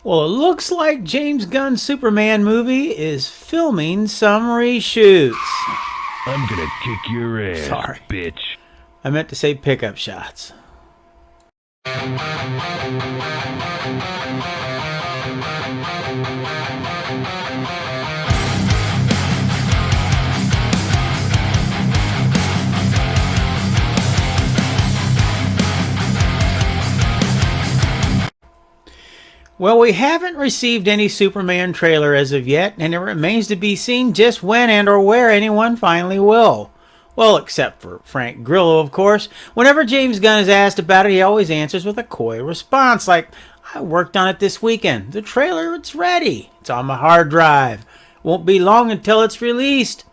Well, it looks like James Gunn's Superman movie is filming some reshoots. I'm gonna kick your ass, Sorry, bitch. I meant to say pickup shots. Well, we haven't received any Superman trailer as of yet, and it remains to be seen just when and or where anyone finally will. Well, except for Frank Grillo, of course. Whenever James Gunn is asked about it, he always answers with a coy response like, I worked on it this weekend. The trailer, it's ready. It's on my hard drive. Won't be long until it's released.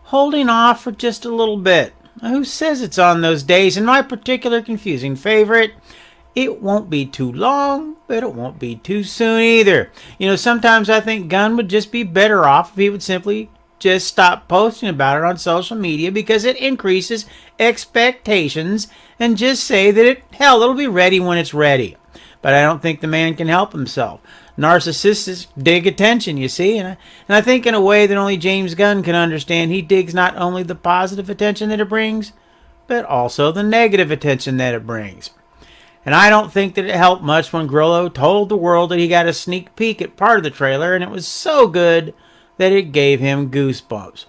Holding off for just a little bit. Who says it's on those days? And my particular confusing favorite, it won't be too long, but it won't be too soon either. You know, sometimes I think Gunn would just be better off if he would simply just stop posting about it on social media because it increases expectations and just say that it'll be ready when it's ready. But I don't think the man can help himself. Narcissists dig attention, you see, and I think in a way that only James Gunn can understand, he digs not only the positive attention that it brings, but also the negative attention that it brings. And I don't think that it helped much when Grillo told the world that he got a sneak peek at part of the trailer, and it was so good that it gave him goosebumps.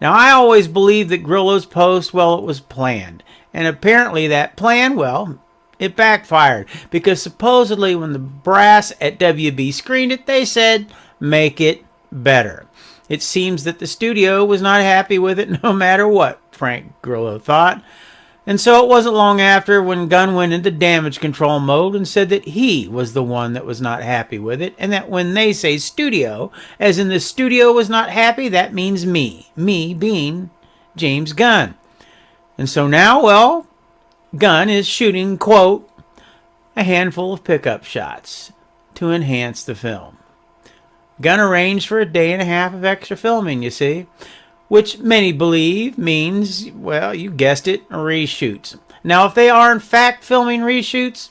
Now, I always believed that Grillo's post, well, it was planned. And apparently that plan, well, it backfired. Because supposedly when the brass at WB screened it, they said, make it better. It seems that the studio was not happy with it no matter what Frank Grillo thought. And so it wasn't long after when Gunn went into damage control mode and said that he was the one that was not happy with it, and that when they say studio, as in the studio was not happy, that means me being James Gunn. And so now, well, Gunn is shooting, quote, a handful of pickup shots to enhance the film. Gunn arranged for a day and a half of extra filming, you see, which many believe means, well, you guessed it, reshoots. Now, if they are in fact filming reshoots,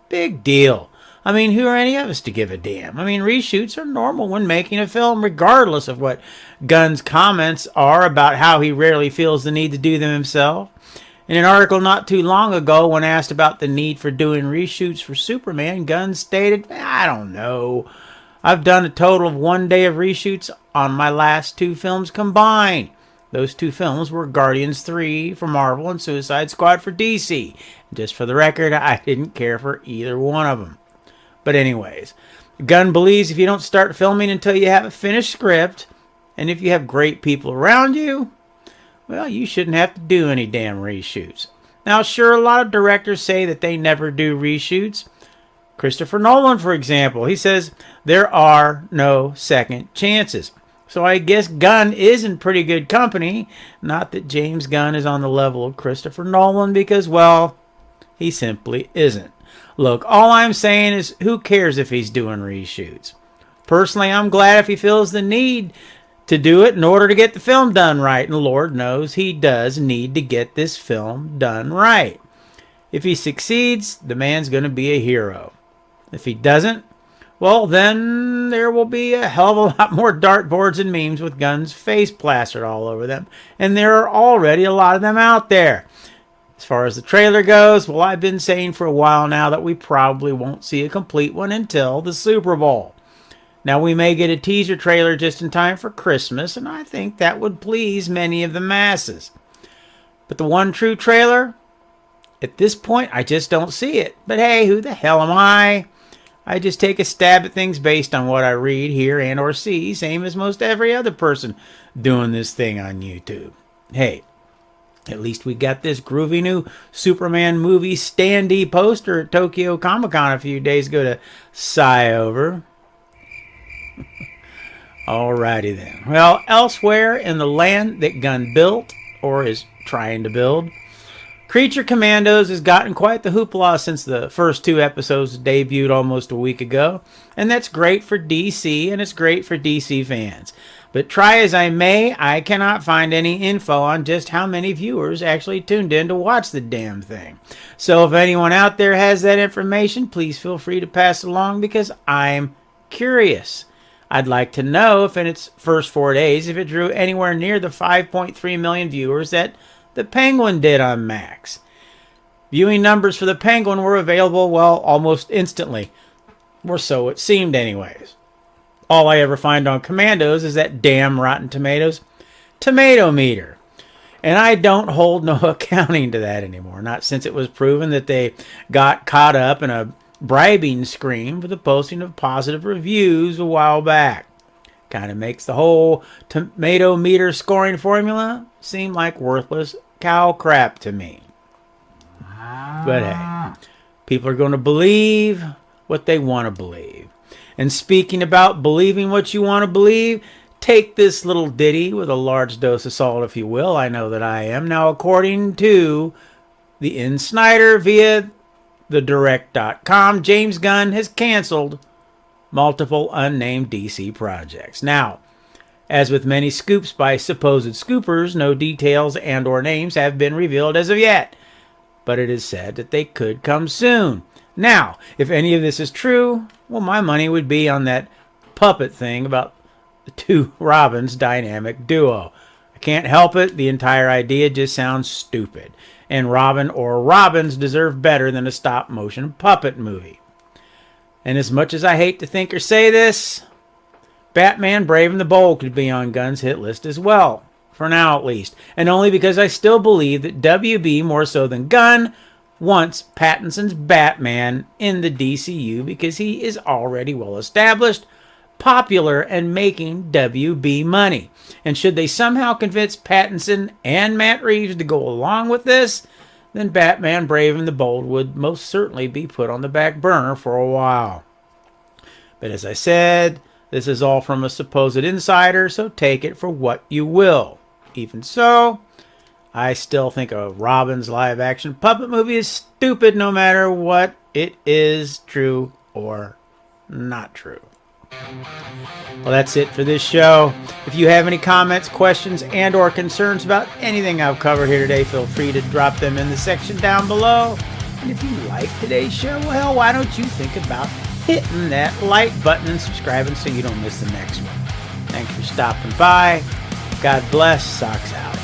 big deal. I mean, who are any of us to give a damn? I mean, reshoots are normal when making a film, regardless of what Gunn's comments are about how he rarely feels the need to do them himself. In an article not too long ago, when asked about the need for doing reshoots for Superman, Gunn stated, I don't know. I've done a total of 1 day of reshoots on my last two films combined. Those two films were Guardians 3 for Marvel and Suicide Squad for DC. Just for the record, I didn't care for either one of them. But anyways, Gunn believes if you don't start filming until you have a finished script, and if you have great people around you, well, you shouldn't have to do any damn reshoots. Now, sure, a lot of directors say that they never do reshoots. Christopher Nolan, for example, he says there are no second chances. So I guess Gunn is in pretty good company. Not that James Gunn is on the level of Christopher Nolan because, well, he simply isn't. Look, all I'm saying is who cares if he's doing reshoots? Personally, I'm glad if he feels the need to do it in order to get the film done right. And Lord knows he does need to get this film done right. If he succeeds, the man's going to be a hero. If he doesn't, well, then there will be a hell of a lot more dartboards and memes with Gunn's face plastered all over them. And there are already a lot of them out there. As far as the trailer goes, well, I've been saying for a while now that we probably won't see a complete one until the Super Bowl. Now, we may get a teaser trailer just in time for Christmas, and I think that would please many of the masses. But the one true trailer, at this point, I just don't see it. But hey, who the hell am I? I just take a stab at things based on what I read, hear, and or see, same as most every other person doing this thing on YouTube. Hey, at least we got this groovy new Superman movie standee poster at Tokyo Comic Con a few days ago to sigh over. Alrighty then. Well, elsewhere in the land that Gunn built, or is trying to build, Creature Commandos has gotten quite the hoopla since the first two episodes debuted almost a week ago. And that's great for DC, and it's great for DC fans. But try as I may, I cannot find any info on just how many viewers actually tuned in to watch the damn thing. So if anyone out there has that information, please feel free to pass it along because I'm curious. I'd like to know if in its first 4 days, if it drew anywhere near the 5.3 million viewers that The Penguin did on Max. Viewing numbers for The Penguin were available, well, almost instantly. Or so it seemed anyways. All I ever find on Commandos is that damn Rotten Tomatoes tomato meter. And I don't hold no accounting to that anymore. Not since it was proven that they got caught up in a bribing scream for the posting of positive reviews a while back. Kind of makes the whole tomato meter scoring formula seem like worthless cow crap to me. But hey, people are going to believe what they want to believe. And speaking about believing what you want to believe, take this little ditty with a large dose of salt, if you will. I know that I am. Now, according to the In Snyder via thedirect.com, James Gunn has canceled multiple unnamed DC projects. Now, as with many scoops by supposed scoopers, no details and or names have been revealed as of yet, but it is said that they could come soon. Now, if any of this is true, well, my money would be on that puppet thing about the two Robins dynamic duo. I can't help it. The entire idea just sounds stupid. And Robin or Robins deserve better than a stop-motion puppet movie. And as much as I hate to think or say this, Batman Brave and the Bold could be on Gunn's hit list as well. For now, at least. And only because I still believe that WB, more so than Gunn, wants Pattinson's Batman in the DCU because he is already well established, popular, and making WB money. And should they somehow convince Pattinson and Matt Reeves to go along with this, then Batman Brave and the Bold would most certainly be put on the back burner for a while. But as I said, this is all from a supposed insider, so take it for what you will. Even so, I still think a Robin's live-action puppet movie is stupid no matter what it is, true or not true. Well, that's it for this show. If you have any comments, questions, and or concerns about anything I've covered here today, feel free to drop them in the section down below. And if you like today's show, well, hell, why don't you think about hitting that like button and subscribing so you don't miss the next one. Thanks for stopping by. God bless. Socks out.